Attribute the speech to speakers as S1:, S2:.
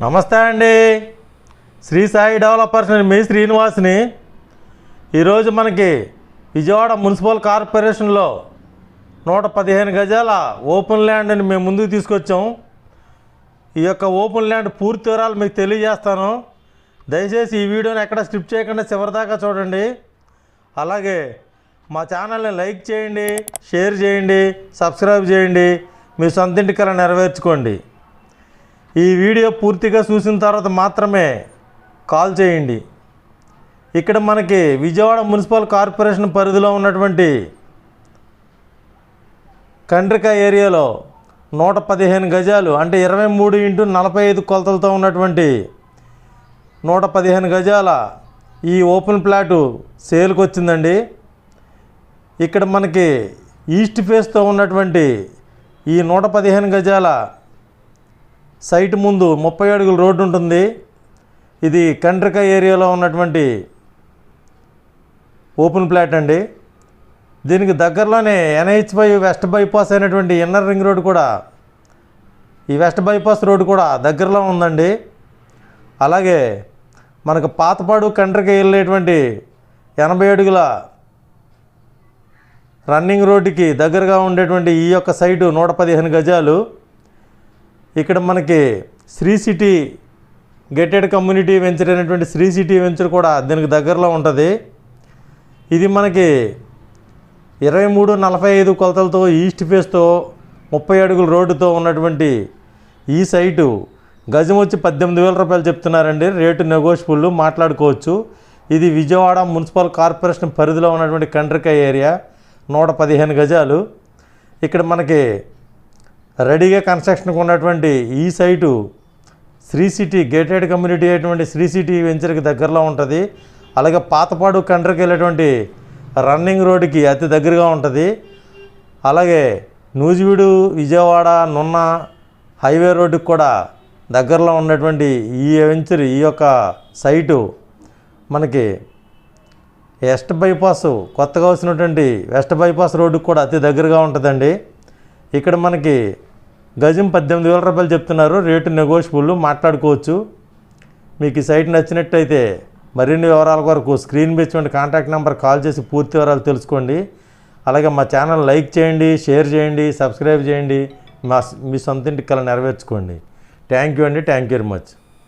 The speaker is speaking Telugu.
S1: నమస్తే అండి. శ్రీ సాయి డెవలపర్స్ మీ శ్రీనివాస్ని. ఈరోజు మనకి విజయవాడ మున్సిపల్ కార్పొరేషన్లో 115 గజాల ఓపెన్ ల్యాండ్ని మేము ముందుకు తీసుకొచ్చాం. ఈ యొక్క ఓపెన్ ల్యాండ్ పూర్తి వివరాలు మీకు తెలియజేస్తాను. దయచేసి ఈ వీడియోని ఎక్కడ స్కిప్ చేయకుండా చివరిదాకా చూడండి. అలాగే మా ఛానల్ని లైక్ చేయండి, షేర్ చేయండి, సబ్స్క్రైబ్ చేయండి. మీ సొంత ఇంటి కల నెరవేర్చుకోండి. ఈ వీడియో పూర్తిగా చూసిన తర్వాత మాత్రమే కాల్ చేయండి. ఇక్కడ మనకి విజయవాడ మున్సిపల్ కార్పొరేషన్ పరిధిలో ఉన్నటువంటి కండ్రిక ఏరియాలో 115 గజాలు అంటే 23x45 కొలతలతో ఉన్నటువంటి 115 గజాల ఈ ఓపెన్ ప్లాటు సేల్కి వచ్చిందండి. ఇక్కడ మనకి ఈస్ట్ ఫేస్తో ఉన్నటువంటి ఈ 115 గజాల సైట్ ముందు 30 అడుగుల రోడ్డు ఉంటుంది. ఇది కండ్రిక ఏరియాలో ఉన్నటువంటి ఓపెన్ ప్లాట్ అండి. దీనికి దగ్గరలోనే NH5 వెస్ట్ బైపాస్ అయినటువంటి ఇన్నర్ రింగ్ రోడ్ కూడా, ఈ వెస్ట్ బైపాస్ రోడ్డు కూడా దగ్గరలో ఉందండి. అలాగే మనకు పాతపాడు కండ్రిక వెళ్ళేటువంటి 80 అడుగుల రన్నింగ్ రోడ్డుకి దగ్గరగా ఉండేటువంటి ఈ యొక్క సైటు 115 గజాలు. ఇక్కడ మనకి Sri City gated community venture అయినటువంటి శ్రీ సిటీ వెంచర్ కూడా దీనికి దగ్గరలో ఉంటుంది. ఇది మనకి 23x45 కొలతలతో ఈస్ట్ ఫేస్తో 30 అడుగుల రోడ్డుతో ఉన్నటువంటి ఈ సైటు గజం వచ్చి 18,000 రూపాయలు చెప్తున్నారండి. రేటు నెగోషియబుల్, మాట్లాడుకోవచ్చు. ఇది విజయవాడ మున్సిపల్ కార్పొరేషన్ పరిధిలో ఉన్నటువంటి కండ్రిక ఏరియా, 115 గజాలు. ఇక్కడ మనకి రెడీగా కన్స్ట్రక్షన్కి ఉన్నటువంటి ఈ site Sri City gated community అయినటువంటి శ్రీ సిటీ వెంచర్కి దగ్గరలో ఉంటుంది. అలాగే పాతపాడు కండ్రికి వెళ్ళేటువంటి రన్నింగ్ రోడ్డుకి అతి దగ్గరగా ఉంటుంది. అలాగే నూజివీడు విజయవాడ నున్న హైవే రోడ్డుకి కూడా దగ్గరలో ఉన్నటువంటి ఈ వెంచర్, ఈ యొక్క సైటు మనకి వెస్ట్ బైపాస్, కొత్తగా వచ్చినటువంటి వెస్ట్ బైపాస్ రోడ్డుకి కూడా అతి దగ్గరగా ఉంటుందండి. ఇక్కడ మనకి గజం 18,000 రూపాయలు చెప్తున్నారు. రేటు నెగోషియబుల్, మాట్లాడుకోవచ్చు. మీకు ఈ సైట్ నచ్చినట్టయితే మరిన్ని వివరాల కొరకు స్క్రీన్ మీద కాంటాక్ట్ నెంబర్ కాల్ చేసి పూర్తి వివరాలు తెలుసుకోండి. అలాగే మా ఛానల్ లైక్ చేయండి, షేర్ చేయండి, సబ్స్క్రైబ్ చేయండి. మీ సొంత ఇంటి కల నెరవేర్చుకోండి. థ్యాంక్ యూ అండి. Thank you very much.